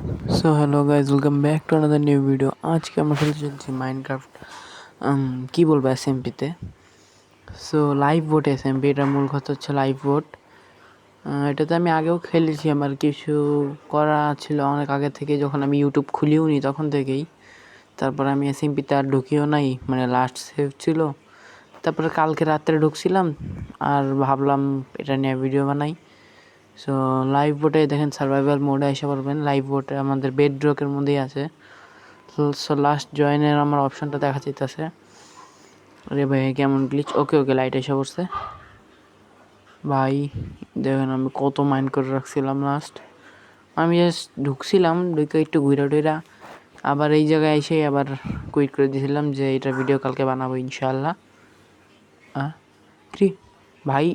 So hello guys, welcome back to another new video. আজকে আমরা খেলতে চলছি মাইনক্রাফট। কি বলবো, এসএমপিতে। সো লাইভ ভোট এসএমপি, এটা মূল কথা হচ্ছে লাইভ ভোট। এটাতে আমি আগেও খেলেছি, আমার কিছু করা ছিল অনেক আগে থেকে, যখন আমি ইউটিউব খুলিও নি তখন থেকেই। তারপর আমি এসএমপিতে আর ঢুকিও নাই, মানে লাস্ট সেভ ছিল। তারপরে কালকে রাত্রে ঢুকছিলাম আর ভাবলাম এটা নিয়ে ভিডিও বানাই। সো লাইভ বোটে দেখেন সার্ভাইভাল মোডে এসে পারবেন। লাইভ বোটে আমাদের বেড ড্রকের মধ্যেই আছে। সো লাস্ট জয়েনের আমার অপশানটা দেখা যাইতেছে। আরে ভাই কেমন গ্লিচ! ওকে লাইট এসে পড়ছে ভাই। দেখেন আমি কত মাইন্ড করে রাখছিলাম লাস্ট। আমি জাস্ট ঢুকছিলাম, ঢুকে একটু ঘুরা টুইরা আবার এই জায়গায় এসে আবার কুইট করে দিয়েছিলাম যে এটা ভিডিও কালকে বানাবো ইনশাআল্লাহ। কি ভাই,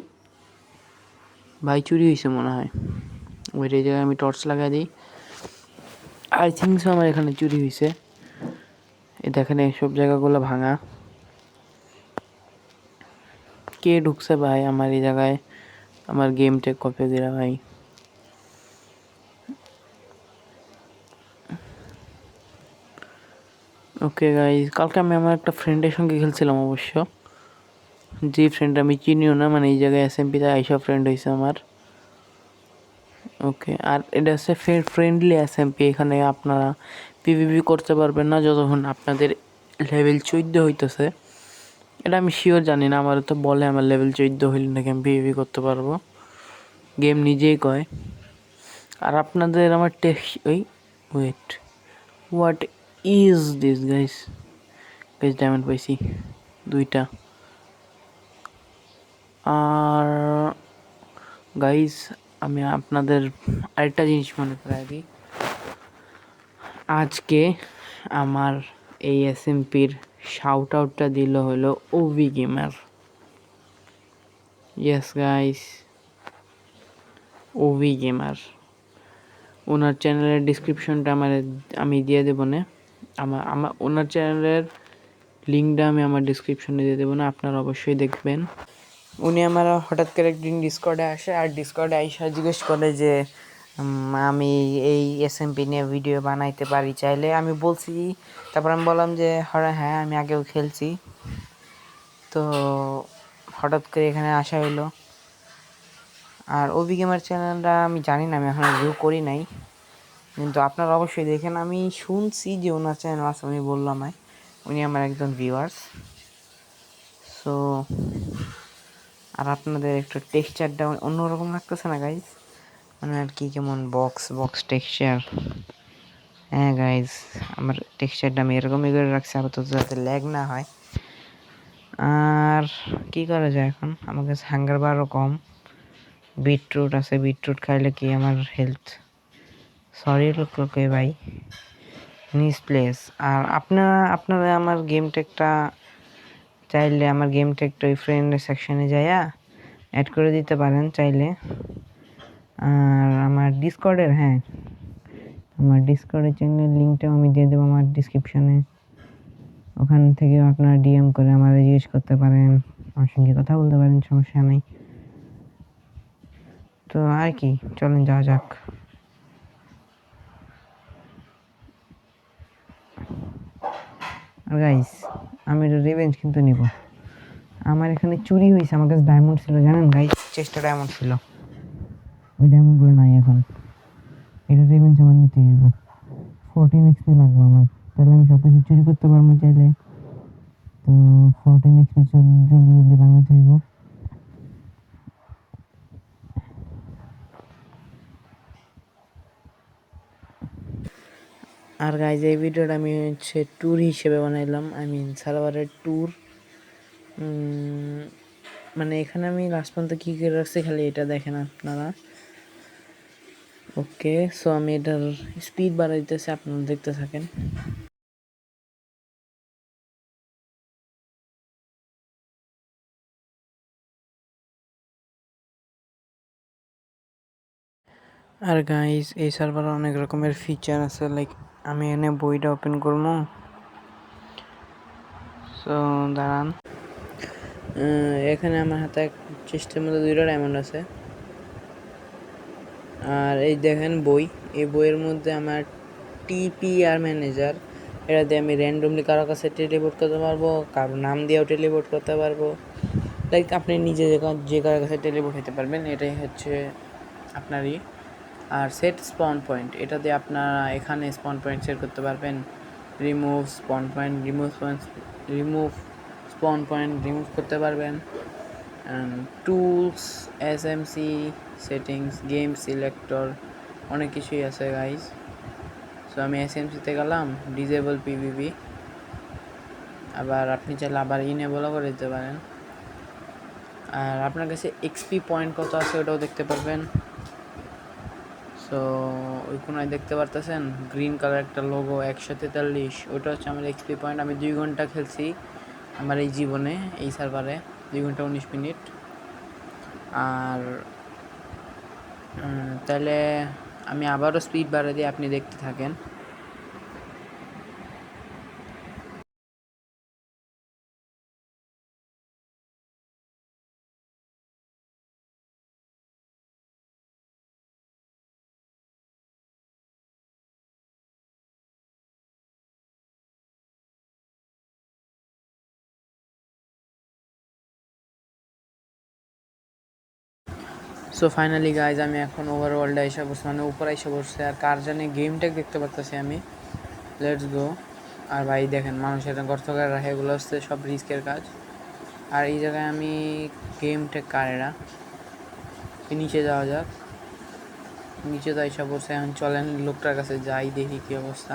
ভাই চুরি হয়েছে মনে হয়। ওইটা এই জায়গায় আমি টর্চ লাগাই দিই। আই থিঙ্ক সো আমার এখানে চুরি হয়েছে। এই দেখেন এইসব জায়গাগুলো ভাঙা। কে ঢুকছে ভাই আমার এই জায়গায়? আমার গেমটা কপি দিরা ভাই। ওকে গাইজ, কালকে আমি আমার একটা ফ্রেন্ডের সঙ্গে খেলছিলাম অবশ্য, যে ফ্রেন্ড আমি চিনিও না, মানে এই জায়গায় এসএমপিতে আইসা ফ্রেন্ড হয়েছে আমার। ওকে, আর এটা হচ্ছে ফ্রেন্ডলি এসএমপি। এখানে আপনারা পিভিপি করতে পারবেন না যতক্ষণ আপনাদের লেভেল 14 হইতেছে। এটা আমি শিওর জানি না, আমার তো বলে আমার লেভেল 14 হইলে নাকি আমি পিভিপি করতে পারবো, গেম নিজেই কয়। আর আপনাদের আমার wait, what is this guys? Diamond পাইছি 2টা। আর গাইস আমি আপনাদের আরেকটা জিনিস মনে করাই দিই। আজকে আমার এই এসএমপির শাউট আউটটা দিল হলো Ovi gamer. Yes guys, Ovi gamer. ওনার চ্যানেলের ডিসক্রিপশনটা আমি দিয়ে দেবো না। ওনার চ্যানেলের লিঙ্কটা আমি আমার ডিসক্রিপশনে দিয়ে দেবো না, আপনারা অবশ্যই দেখবেন। উনি আমার হঠাৎ করে একদিন ডিসকর্ডে আসে, আর ডিসকর্ডে আইসা জিজ্ঞেস করে যে আমি এই এসএমপি নিয়ে ভিডিও বানাইতে পারি চাইলে। আমি বলছি, তারপর আমি বললাম যে হ্যাঁ আমি আগেও খেলছি। তো হঠাৎ করে এখানে আসা হইলো। আর ওভি গেমার চ্যানেলটা আমি জানি না, আমি এখন ভিউ করি নাই, কিন্তু আপনারা অবশ্যই দেখেন। আমি শুনছি যে ওনার চ্যানেল আছে, উনি বললো আমায়, উনি আমার একজন ভিউয়ার্স। সো আর আপনাদের একটু টেক্সচারটা অন্যরকম লাগতেছে না গাইজ? মানে আর কি, কেমন বক্স টেক্সচার। হ্যাঁ গাইজ, আমার টেক্সচারটা আমি এরকমই করে রাখছি আপাতত, যাতে ল্যাগ না হয়। আর কি করা যায় এখন? আমার কাছে হাঙ্গার বারও কম। বিটরুট আছে, বিটরুট খাইলে কি আমার হেলথ, সরি লোকে ভাই, নিস প্লেস। আর আপনারা আমার গেম টেকটা চাইলে, আমার গেম টেকটা ওই ফ্রেন্ডের সেকশনে যাইয়া অ্যাড করে দিতে পারেন চাইলে। আর আমার ডিসকর্ডের চ্যানেলের লিঙ্কটাও আমি দিয়ে দেবো আমার ডিসক্রিপশনে। ওখান থেকে আপনারা ডিএম করে আমার জিজ্ঞেস করতে পারেন, আমার সঙ্গে কথা বলতে পারেন, সমস্যা নেই। তো আর কি, চলেন যাওয়া যাক। আর গাইস, আমি রিভেঞ্জ কিন্তু নিব। আমার এখানে চুরি হয়েছে, আমার কাছে ডায়মন্ড ছিল জানেন গাইস, 6টা ডায়মন্ড ছিল। ওই ডায়মন্ডগুলো নাই এখন। এটা রিভেঞ্জ আমার নিতে হইব। 14 এক্সপি লাগবে আমার, তাহলে আমি সব কিছু চুরি করতে পারবো চাইলে। তো 14 এক্সপি জলদি বানাতে হইব। আর গাইজ, এই ভিডিওটা আমি হচ্ছে ট্যুর হিসেবে বানাইলাম, সার্ভারের ট্যুর। মানে এখানে আমি লাস্ট পর্যন্ত কী করে রাখছি খালি এটা দেখেন আপনারা। ওকে, সো আমি এটার স্পিড বাড়াই দিতেছি, আপনারা দেখতে থাকেন। আর গাইজ, এই সার্ভারে অনেক রকমের ফিচার আছে, লাইক আমি এনে বইটা ওপেন করবো। সো দাঁড়ান, এখানে আমার হাতে চেস্টের মধ্যে 2টা ডায়মন্ড আছে। আর এই দেখেন বই, এই বইয়ের মধ্যে আমার টিপিআর ম্যানেজার। এটা দিয়ে আমি র্যান্ডমলি কারো কাছে টেলিপোর্ট করতে পারবো, কারো নাম দিয়েও টেলিপোর্ট করতে পারবো। লাইক আপনি নিজে যে কারো কাছে টেলিপোর্ট হতে পারবেন, এটাই হচ্ছে আপনারই। আর সেট স্পন পয়েন্ট, এটা দিয়ে আপনারা এখানে স্পন পয়েন্ট সেট করতে পারবেন। রিমুভ স্পন পয়েন্ট রিমুভ করতে পারবেন। Tools, SMC settings, game selector, অনেক কিছুই আছে গাইজ। সো আমি এসএমসিতে গেলাম, ডিজেবল পিভিপি। আবার আপনি চাইলে আবার ইনেবলও করে দিতে পারেন। আর আপনার কাছে এক্সপি পয়েন্ট কত আছে ওটাও দেখতে পারবেন। সো ওই কোনায় দেখতে পারতেছেন গ্রিন কালার একটা লোগো 143, ওটা হচ্ছে আমার এক্সপি পয়েন্ট। আমি 2 ঘন্টা খেলছি আমার এই জীবনে, এই সার্ভারে 2 ঘন্টা 19 মিনিট। আর তাহলে আমি আবারও স্পিড বাড়িয়ে দিয়ে আপনি দেখতে থাকেন। সো ফাইনালি গাইজ আমি এখন ওভারওয়ার্ল্ডে এসে বসছি, মানে উপরে এসে বসছে। আর কার জানি গেমটা দেখতে পাচ্ছি আমি। Let's go. আর ভাই দেখেন মানুষের গর্ত করে রাখে, এগুলো হচ্ছে সব রিস্কের কাজ। আর এই জায়গায় আমি গেমটা কার এরা নিচে যাওয়া যাক। নিচে তো এসে পড়ছে, এখন চলেন লোকটার কাছে যাই, দেখি কী অবস্থা।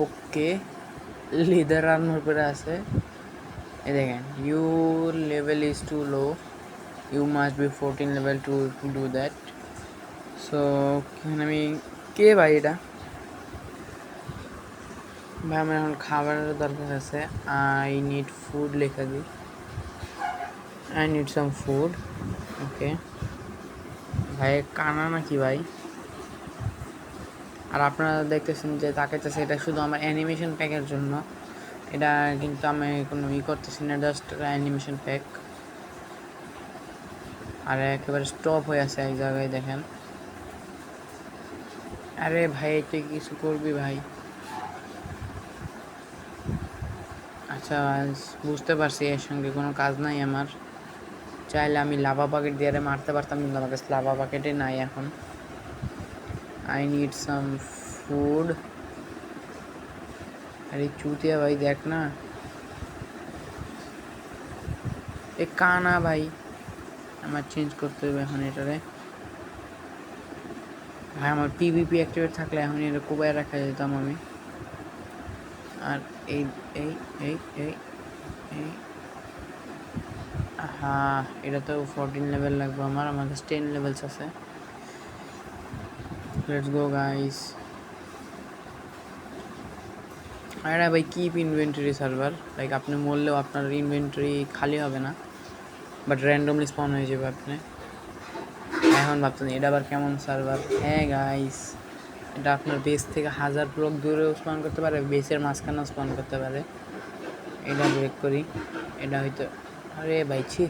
ওকে, লিডার আর্মার পরে আছে। এই দেখেন, your level is too low, you must be 14 level to do that. So আমি কে ভাই এটা? ভাই আমার এখন খাবারের দরকার আছে। আই নিড ফুড লেখা দিই, আই নিড সাম ফুড। ওকে ভাই, কানা নাকি ভাই? আর আপনারা দেখতেছেন যে তাকাইতেছে, এটা শুধু আমার অ্যানিমেশন প্যাকের জন্য। এটা কিন্তু আমি কোনো করতেছি না, জাস্ট অ্যানিমেশন প্যাক। আর একেবারে স্টপ হয়ে আছে এক জায়গায়, দেখেন। আরে ভাই তুই কিছু করবি ভাই? আচ্ছা বুঝতে পারছি, এর সঙ্গে কোনো কাজ নাই আমার। চাইলে আমি লাভা বাকেট দিয়ে মারতে পারতাম, কিন্তু আমার কাছে লাভা বাকেটে নাই এখন। I need some food. আরে চুতিয়া ভাই দেখ না, এ কানা ভাই। আমার চেঞ্জ করতে হবে এখন এটারে। ভাই আমার পিভিপি অ্যাক্টিভেট থাকলে এখন এটা কোবায় রাখা যেতাম আমি। আর এই এই এই এই এই হ্যাঁ, এটা তো 14 লেভেল লাগবে আমার কাছে 10 লেভেলস আছে। Let's go guys. আরে ভাই কিপ ইনভেন্টরি সার্ভার, লাইক আপনি মরলেও আপনার ইনভেন্টরি খালি হবে না, বাট র্যান্ডমলি স্পন হয়ে যাবে আপনি। এখন ভাবছেন এটা আবার কেমন সার্ভার? হ্যাঁ গাইস, এটা আপনার বেস থেকে 1000 ব্লক দূরেও স্পন করতে পারে, বেসের মাঝখানেও স্পন করতে পারে। এটা ব্রেক করি, এটা হয়তো। আরে ভাই ছি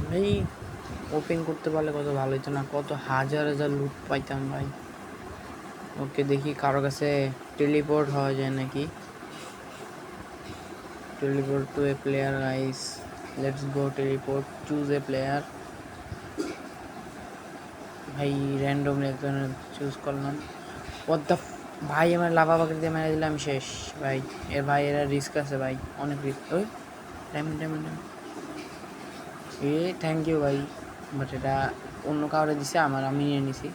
ভাই, ওপেন করতে পারলে কত ভালো হতো না, কত হাজার হাজার লুট পাইতাম ভাই। ওকে দেখি কারো কাছে টেলিপোর্ট হওয়া যায় নাকি। Teleport to a player guys, let's go teleport, choose a player. ভাই র্যান্ডমলি একজনের চুজ করলাম। হোয়াট দ্য ভাই, আমার লাভা বাকেট দিয়ে মেরে দিলাম, শেষ ভাই। ভাই এরা রিস্ক আছে ভাই, অনেক রিস্ক। ওই ডায়মন্ড ডায়মন্ড থ্যাংক ইউ ভাই, বাট এটা অন্য কাউরে দিছে, আমি নিয়ে নিছি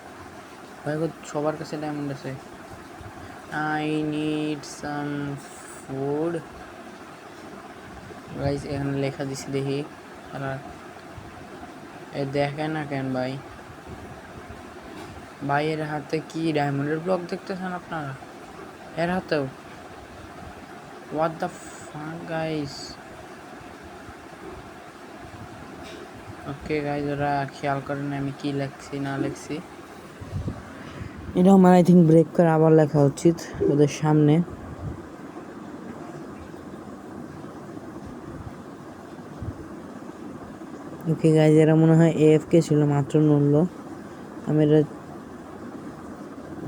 ভাই। সবার কাছে ডায়মন্ড আছে। I need some food guys, এখানে লেখা দিছি দেখি। আর দেখে না কেন ভাই? ভাই এর হাতে কি ডায়মন্ডের ব্লক দেখতেছেন আপনারা? এর হাতেও what the fuck guys. Okay guys, ওরা খেয়াল করেন আমি কি লেখছি না লেখছি। এটা আমার আই থিঙ্ক ব্রেক করে আবার লেখা উচিত ওদের সামনে। ওকে গাইস, এরা মনে হয় এএফকে ছিল, মাত্র নড়লো। আমার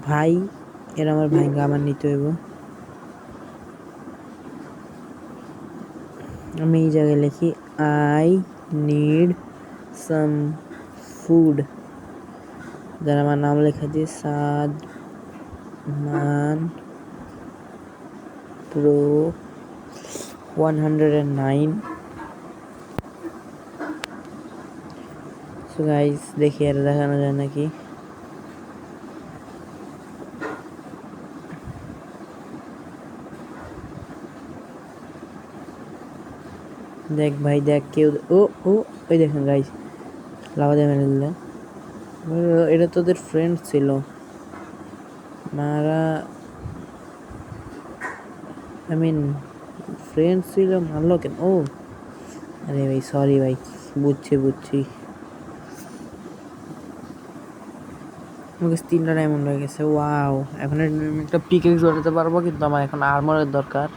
ভাই, এরা আমার ভাইঙ্গা আমার নিতে হইব। আমি এই জায়গায় লিখি আই নিড সাম ফুড। যারা আমার নাম লেখা দিয়ে সাদমান প্রো 109। সো গাইস দেখি আর দেখানো যায় নাকি। দেখ ভাই দেখ কেউ ও ও ওই দেখেন গাইস লাভা দিয়ে মেরে দিল। এটা তোদের ফ্রেন্ড ছিল মারা, আই মিন ফ্রেন্ড ছিল মারলো কেন? ও আরে ভাই সরি ভাই, বুঝছি। আমার কাছে 3টা ডায়মন্ড হয়ে গেছে। ওয়াও, এখন একটা পিকেক্স বানাতে পারবো, কিন্তু আমার এখন আর্মারের দরকার।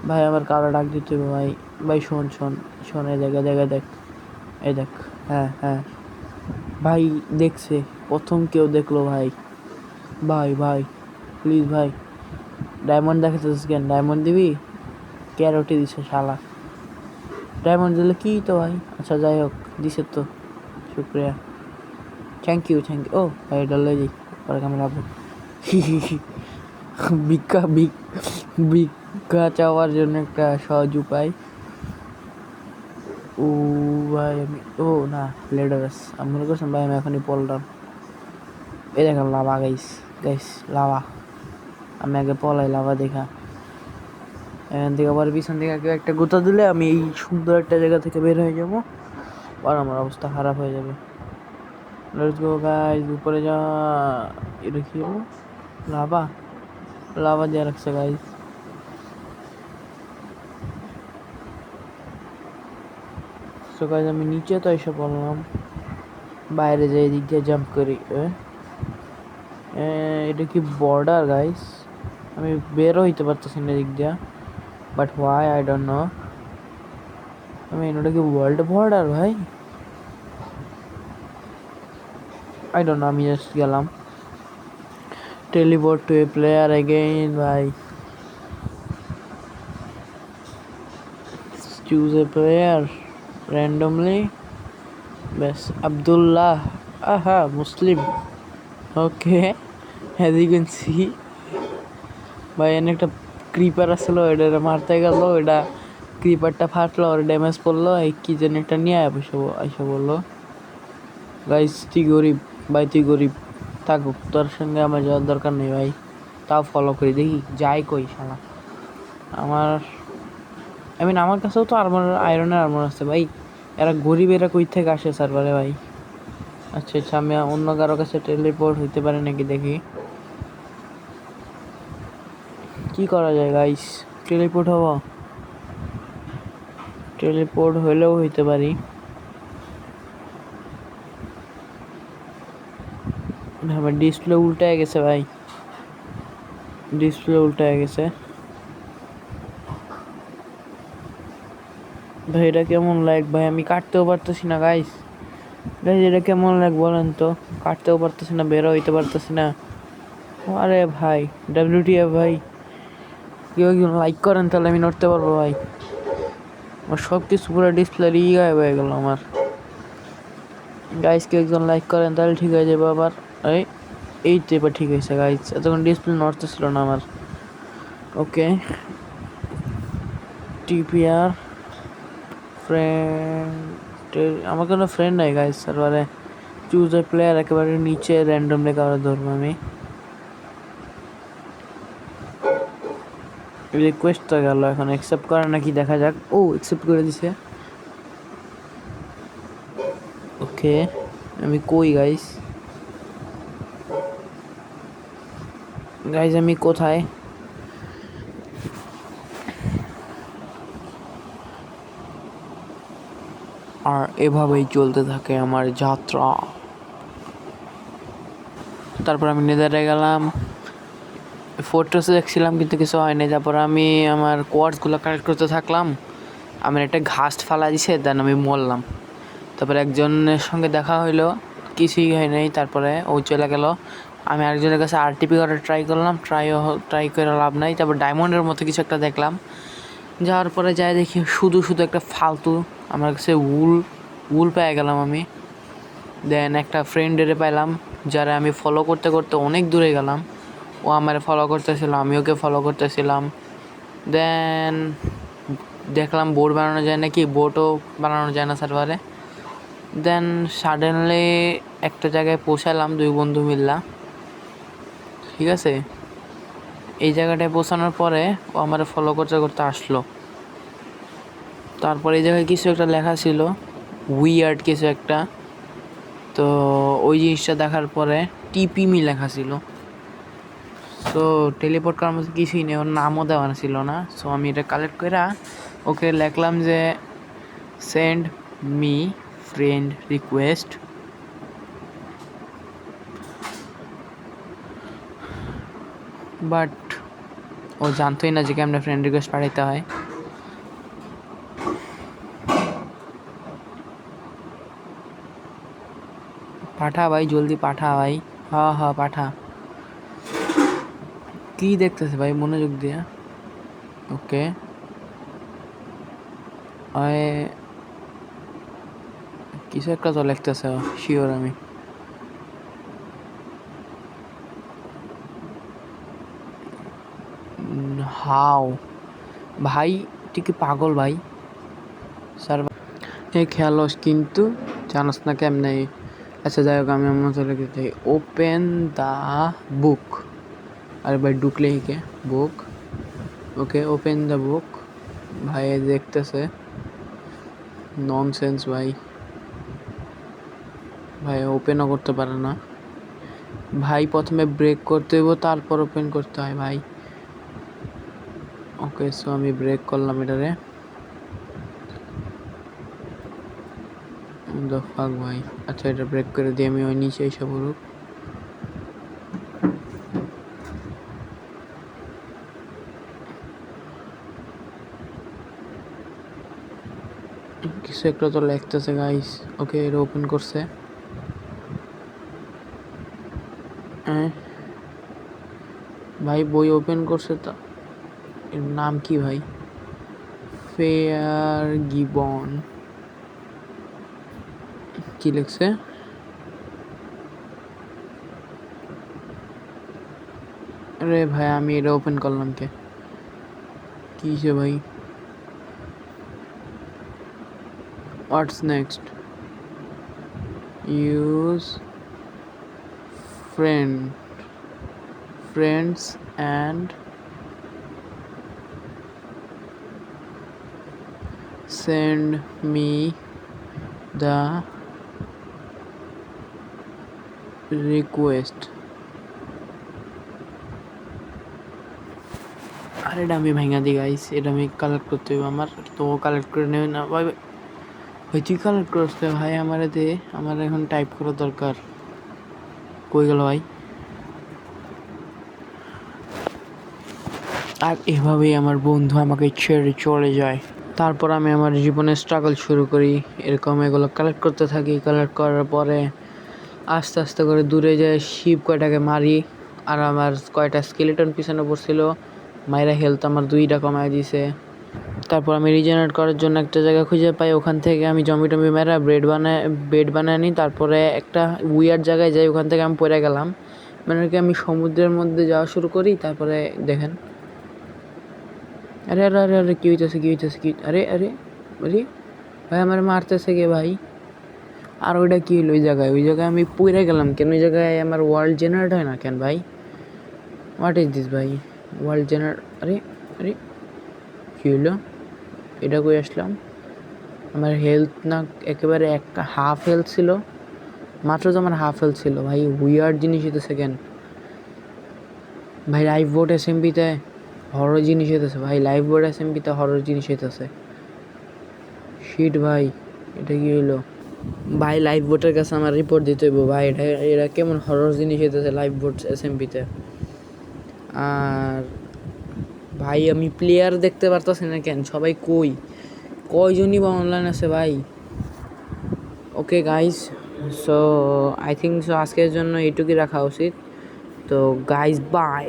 ভাই আমার কারো ডাক দিতে হবে ভাই। ভাই শোন এই দেখ এই দেখ। হ্যাঁ ভাই দেখছে, প্রথম কেউ দেখলো ভাই। ভাই প্লিজ ভাই, ডায়মন্ড দেখাতেছিস কেন? ডায়মন্ড দিবি? ক্যারোটি দিছে শালা। ডায়মন্ড দিলে কি তো ভাই, আচ্ছা যাই হোক, দিছে তো, শুক্রিয়া, থ্যাংক ইউ। ও ভাই এটা লয়ে যাই, পরে ক্যামেরা আপলোড। ভিক্ষা চাওয়ার জন্য একটা সহজ উপায়। ও ভাই আমি না লেডার্স আমি মনে করছিলাম ভাই আমি এখনই পললাম। এই দেখেন লাভা গাইস লাভা। আমি আগে পলাই লাভা দেখা, এখান থেকে আবার পিছন থেকে কেউ একটা গোতা দিলে আমি এই সুন্দর একটা জায়গা থেকে বের হয়ে যাবো, আর আমার অবস্থা খারাপ হয়ে যাবে। লেটস গো গাইস, উপরে যা। এটা কি হলো? লাভা দিয়ে রাখছে গাইস। সো গাইস আমি নিচে তো এসে পড়লাম, বাইরে যাই এদিক দিয়ে জাম্প করি। এটা কি বর্ডার গাইস? আমি বেরও হইতে পারতেছি না এদিক দিয়া, but why I don't know. ওটা কি ওয়ার্ল্ড বর্ডার ভাই? আই ডোন্ট নো, আমি জাস্ট গেলাম। Teleport to a player again ভাই। Choose a player randomly। ব্যাস আব্দুল্লাহ, আহা মুসলিম। ওকে, as you can see ভাই এনে একটা ক্রিপার আসলো, এটা মারতে গেল, এটা ক্রিপারটা ফাটলো, ওর ড্যামেজ পড়লো, এই কি যেন একটা নিয়ে আইসা বললো গাইস তুই গরিব ভাই, তুই গরিব থাকুক, তোর সঙ্গে আমার যাওয়ার দরকার নেই ভাই। তাও ফলো করি দেখি যাই কই শালা। আমার কাছেও তো আয়রনের আর্মার আছে ভাই। এরা গরিব, এরা কই থেকে আসে সার্ভারে ভাই? আচ্ছা আমি অন্য কারো কাছে টেলিপোর্ট হইতে পারে নাকি দেখি কি করা যায় গাইস। টেলিপোর্ট হইলেও হইতে পারি। আমার ডিসপ্লে উল্টায় গেছে ভাই, ভাই এটা কেমন লাইক ভাই? আমি কাটতেও পারতেছি না গাইস। এটা কেমন লাইক বলেন তো? কাটতেও পারতেছি না, বেরো হইতে পারতেছি না। আরে ভাই WTF ভাই, কেউ একজন লাইক করেন তাহলে আমি নড়তে পারবো ভাই। আমার সব কিছু পুরো ডিসপ্লে গায়েব হয়ে গেল আমার। গাইস কেউ একজন লাইক করেন তাহলে ঠিক হয়ে যাবে আবার। এই তো এবার ঠিক হয়েছে গাইস, এতক্ষণ ডিসপ্লে নড়তেছিল না আমার। ওকে, TPR ফ্রেন্ড, আমার কোনো ফ্রেন্ড নাই গাইস সার্ভারে। চুজ এ প্লেয়ার, একেবারে নিচে র্যান্ডমলি কাউরে ধরবো আমি। রিকোয়েস্ট তো গেল, এখন অ্যাকসেপ্ট করে নাকি দেখা যাক। ও অ্যাকসেপ্ট করে দিছে। ওকে আমি কই গাইস আমি কোথায়? আর এভাবেই চলতে থাকে আমার যাত্রা। তারপর আমি নেদারে গেলাম, ফোর্ট্রেসে দেখছিলাম কিন্তু কিছু হয়নি। তারপর আমি আমার কোয়ার্ডসগুলো কালেক্ট করতে থাকলাম। আমার একটা ঘাস ফালা দিছে, দেন আমি মরলাম। তারপর একজনের সঙ্গে দেখা হইলো, কিছুই হয় নাই। তারপরে ও চলে গেল, আমি আরেকজনের কাছে আরটিপি করার ট্রাই করলাম, ট্রাই করে লাভ নাই। তারপর ডায়মন্ডের মতো কিছু একটা দেখলাম, যাওয়ার পরে যাই দেখি শুধু একটা ফালতু আমার কাছে উল পেয়ে গেলাম আমি। দেন একটা ফ্রেন্ডের পাইলাম, যারা আমি ফলো করতে করতে অনেক দূরে গেলাম। ও আমার ফলো করতেছিল, আমি ওকে ফলো করতেছিলাম। দেন দেখলাম বোট বানানো যায় নাকি, বোটও বানানো যায় না সার্ভারে। দেন সাডেনলি একটা জায়গায় পৌঁছালাম 2 বন্ধু মিললা, ঠিক আছে। এই জায়গাটায় পৌঁছানোর পরে ও আমার ফলো করতে করতে আসলো। তারপর এই জায়গায় কিছু একটা লেখা ছিল, উইয়ার্ড কিছু একটা। তো ওই জিনিসটা দেখার পরে টিপিমি লেখা ছিল। সো টেলিপোর্ট করার মধ্যে কিছুই নেই, ওর নামও দেওয়া ছিল না। সো আমি এটা কালেক্ট করে ওকে লিখলাম যে send me friend request. But ও জানতোই না যে কেমন ফ্রেন্ড রিকোয়েস্ট পাঠাইতে হয়। পাঠা ভাই, জলদি পাঠা ভাই। হ্যাঁ পাঠা। কি দেখতেছে ভাই, মনোযোগ দিয়ে। ওকে, কিছু একটা তো লিখতেছে, শিওর আমি। হাও ভাই, তুই কি পাগল ভাই? স্যার এই খেয়ালস কিন্তু জানাস না কেমনে। আচ্ছা যাই হোক, আমি আমার চলে গেছি। Open the book. আরে ভাই ঢুকলে কে বুক? ওকে, ওপেন দ্য বুক। ভাই দেখতেছে, ননসেন্স ভাই। ভাই ওপেনও করতে পারে না ভাই, প্রথমে ব্রেক করতে হইব, তারপর ওপেন করতে হয় ভাই। ওকে, সো আমি ব্রেক করলাম এটারে। দ্য ফাক ভাই। আচ্ছা, এটা ব্রেক করে দিয়ে আমি ওই নিচে এসে পড়ুক। কিছু একটা তো লিখতেছে গাইস। ওকে, এটা ওপেন করছে। ভাই বই ওপেন করছে, তা এর নাম কি ভাই? Fair gibbon. কি লিখছে? আরে ভাই, আমি এটা ওপেন করলাম কে? কিসে ভাই? What's next? Use friends and send me the request. আর এটা আমি ভাঙা দিই গাইস, এটা আমি কালেক্ট করতে হবে আমার। তো কালেক্ট করে নেবে না ভাই। ভাই তুই কালেক্ট করতে ভাই, আমার এতে আমার এখন টাইপ করা দরকার। কই গেল ভাই? আর এভাবেই আমার বন্ধু আমাকে ছেড়ে চলে যায়। তারপর আমি আমার জীবনের স্ট্রাগল শুরু করি। এরকম এগুলো কালেক্ট করতে থাকি। কালেক্ট করার পরে আস্তে আস্তে করে দূরে যায় শিপ কয়টাকে মারি। আর আমার কয়টা স্কেলেটন পিছনে পড়ছিল, মাইরা হেলথ আমার 2টা কমায় দিছে। তারপর আমি রিজেনারেট করার জন্য একটা জায়গা খুঁজে পাই, ওখান থেকে আমি জমি টমি মেরা বেড বানায় নিই। তারপরে একটা উইয়ার জায়গায় যাই, ওখান থেকে আমি পড়ে গেলাম। মানে কি আমি সমুদ্রের মধ্যে যাওয়া শুরু করি। তারপরে দেখেন, আরে আরে আরে আরে কী হইতেছে, আরে আরে আরে ভাই, আমার মারতেছে কে ভাই? আর ওইটা কী হলো? ওই জায়গায় আমি পড়ে গেলাম কেন? ওই জায়গায় আমার ওয়ার্ল্ড জেনারেট হয় না কেন ভাই? হোয়াট ইজ দিস ভাই? ওয়ার্ল্ড জেনারেট, আরে আরে কী হইলো? এটা কই আসলাম? আমার হেলথ না একেবারে একটা হাফ হেলথ ছিল, মাত্র তো আমার হাফ হেলথ ছিল ভাই। উইয়ার্ড জিনিস হইতেছে কেন ভাই? লাইভ বোট এসএমপিতে হরর জিনিস হইতেছে ভাই, লাইভ বোট এসএমপিতে হরর জিনিস হইতেছে। শিট ভাই, এটা কি হইলো ভাই? লাইভ বোটের কাছে আমার রিপোর্ট দিতে হইব ভাই। এটা কেমন হরর জিনিস হইতেছে লাইভ বোট এসএমপিতে? আর ভাই আমি প্লেয়ার দেখতে পারতেছি না কেন? সবাই কয়জনই বা অনলাইন আছে ভাই? Okay guys, so I think so আজকের জন্য এইটুকুই রাখা উচিত। তো গাইজ বাই।